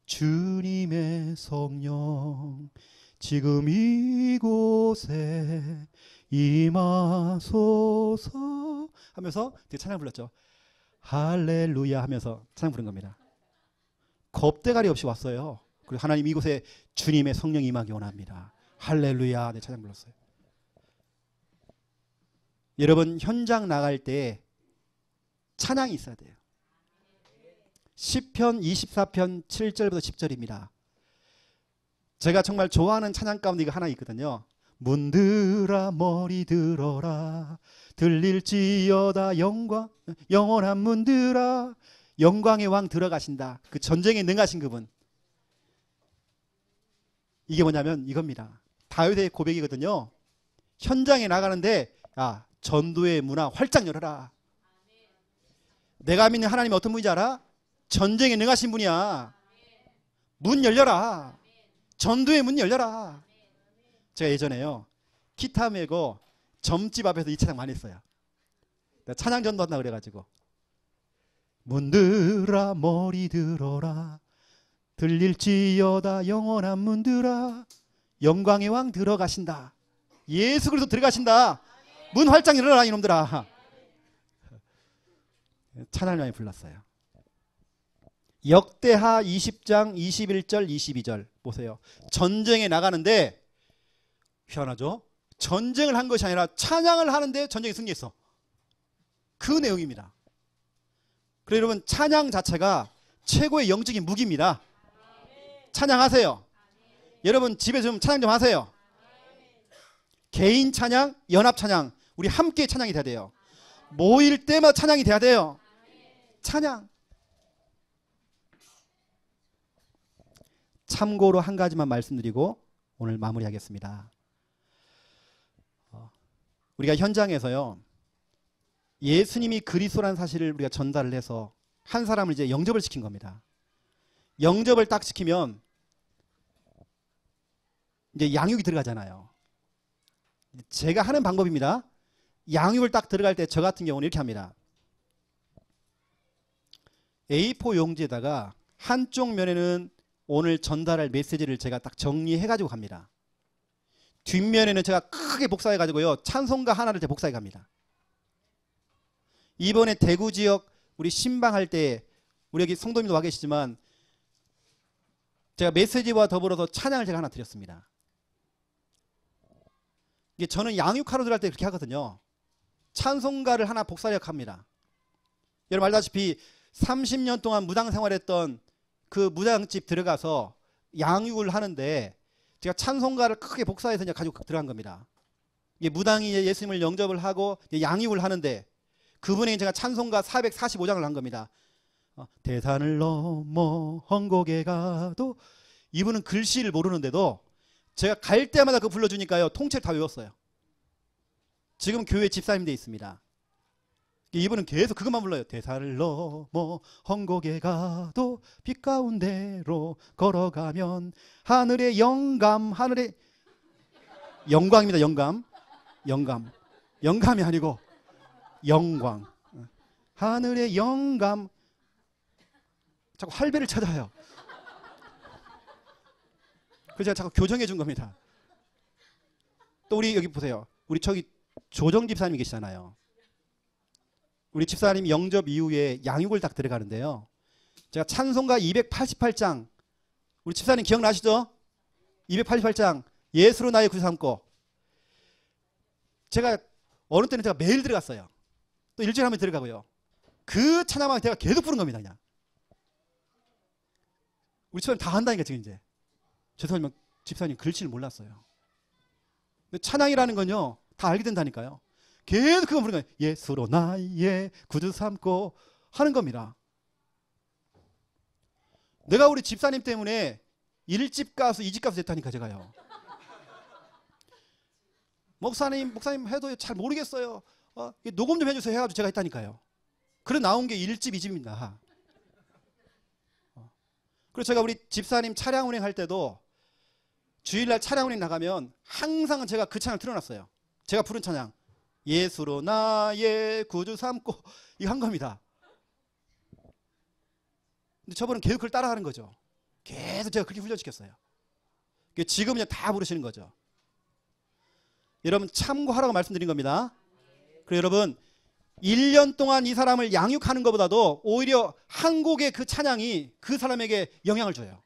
주님의 성령 지금 이곳에 임하소서 하면서 찬양 불렀죠. 할렐루야 하면서 찬양 부른 겁니다. 겁대가리 없이 왔어요. 그리고 하나님 이곳에 주님의 성령이 임하기 원합니다. 할렐루야. 네, 찬양 불렀어요. 여러분 현장 나갈 때 찬양이 있어야 돼요. 시편 24편 7절부터 10절입니다. 제가 정말 좋아하는 찬양 가운데 이거 하나 있거든요. 문들아 머리 들어라 들릴지어다 영광 영원한 문들아 영광의 왕 들어가신다. 그 전쟁에 능하신 그분. 이게 뭐냐면 이겁니다. 다윗의 고백이거든요. 현장에 나가는데 야 전도의 문화 활짝 열어라. 내가 믿는 하나님이 어떤 분인지 알아? 전쟁에 능하신 분이야. 문 열려라. 전도의 문 열려라. 제가 예전에요, 기타 메고 점집 앞에서 이 찬양 많이 했어요. 찬양 전도한다 그래가지고, 문들아 머리 들어라, 들릴지어다 영원한 문들아, 영광의 왕 들어가신다. 예수 그리스도 들어가신다. 문 활짝 열어라 이놈들아. 찬양을 많이 불렀어요. 역대하 20장 21절 22절 보세요. 전쟁에 나가는데, 희한하죠? 전쟁을 한 것이 아니라 찬양을 하는데 전쟁에 승리했어. 그 내용입니다. 그래서 여러분, 찬양 자체가 최고의 영적인 무기입니다. 찬양하세요. 여러분 집에서 좀 찬양 좀 하세요. 개인 찬양, 연합 찬양, 우리 함께 찬양이 돼야 돼요. 모일 때마다 찬양이 돼야 돼요. 찬양. 참고로 한 가지만 말씀드리고 오늘 마무리하겠습니다. 우리가 현장에서요, 예수님이 그리스도라는 사실을 우리가 전달을 해서 한 사람을 이제 영접을 시킨 겁니다. 영접을 딱 시키면 이제 양육이 들어가잖아요. 제가 하는 방법입니다. 양육을 딱 들어갈 때 저 같은 경우는 이렇게 합니다. A4 용지에다가 한쪽 면에는 오늘 전달할 메시지를 제가 딱 정리해 가지고 갑니다. 뒷면에는 제가 크게 복사해 가지고요, 찬송가 하나를 제가 복사해 갑니다. 이번에 대구 지역 우리 신방할 때, 우리 여기 성도님도 와 계시지만 제가 메시지와 더불어서 찬양을 제가 하나 드렸습니다. 이게 저는 양육하러 들어갈 때 그렇게 하거든요. 찬송가를 하나 복사력 합니다. 여러분 알다시피 30년 동안 무당 생활했던 그 무당집 들어가서 양육을 하는데, 제가 찬송가를 크게 복사해서 이제 가지고 들어간 겁니다. 이게 무당이 예수님을 영접을 하고 양육을 하는데, 그분에게 제가 찬송가 445장을 한 겁니다. 대산을 넘어 헝곡에 가도, 이분은 글씨를 모르는데도 제가 갈 때마다 그거 불러주니까요, 통째로 다 외웠어요. 지금 교회 집사님 돼 있습니다. 이분은 계속 그것만 불러요. 대산을 넘어 헝곡에 가도 빛 가운데로 걸어가면 하늘의 영감, 하늘의 영광입니다. 영감이 아니고 영광. 하늘의 영감. 자꾸 할배를 찾아요. 그래서 제가 자꾸 교정해 준 겁니다. 또 우리 여기 보세요. 우리 저기 조정 집사님이 계시잖아요. 우리 집사님 영접 이후에 양육을 딱 들어가는데요, 제가 찬송가 288장, 우리 집사님 기억나시죠? 288장 예수로 나의 구주 삼고, 제가 어느 때는 제가 매일 들어갔어요. 또 일주일에 한 번 들어가고요. 그 찬양만 제가 계속 부른 겁니다. 그냥 우리 집사님 다 한다니까. 지금 이제 죄송하지만 집사님 글씨를 몰랐어요. 근데 찬양이라는 건요, 다 알게 된다니까요. 계속 그거 부르는 거예요. 예수로 나의 구주 삼고 하는 겁니다. 내가 우리 집사님 때문에 1집 가수 2집 가수 됐다니까. 제가요, 목사님 해도 잘 모르겠어요, 녹음 좀 해주세요 해가지고 제가 했다니까요. 그래 나온 게 1집 2집입니다 그래서 제가 우리 집사님 차량 운행할 때도 주일날 차량 운행 나가면 항상 제가 그 찬양 틀어놨어요. 제가 부른 찬양, 예수로 나의 구주 삼고, 이거 한 겁니다. 근데 저분은 계속 그걸 따라하는 거죠. 계속 제가 그렇게 훈련시켰어요. 지금 그냥 다 부르시는 거죠. 여러분 참고하라고 말씀드린 겁니다. 그리고 여러분 1년 동안 이 사람을 양육하는 것보다도 오히려 한 곡의 그 찬양이 그 사람에게 영향을 줘요.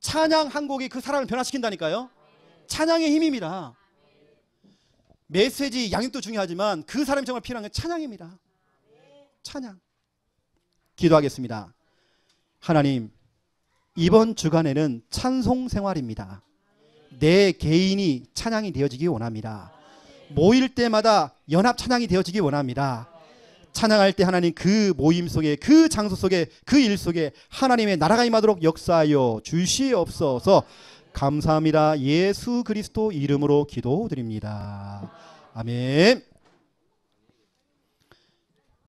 찬양 한 곡이 그 사람을 변화시킨다니까요. 찬양의 힘입니다. 메시지 양육도 중요하지만 그 사람이 정말 필요한 건 찬양입니다. 찬양. 기도하겠습니다. 하나님, 이번 주간에는 찬송 생활입니다. 내 개인이 찬양이 되어지기 원합니다. 모일 때마다 연합 찬양이 되어지기 원합니다. 찬양할 때 하나님 그 모임 속에, 그 장소 속에, 그 일 속에 하나님의 나라가 임하도록 역사하여 주시옵소서. 감사합니다. 예수 그리스도 이름으로 기도드립니다. 아멘.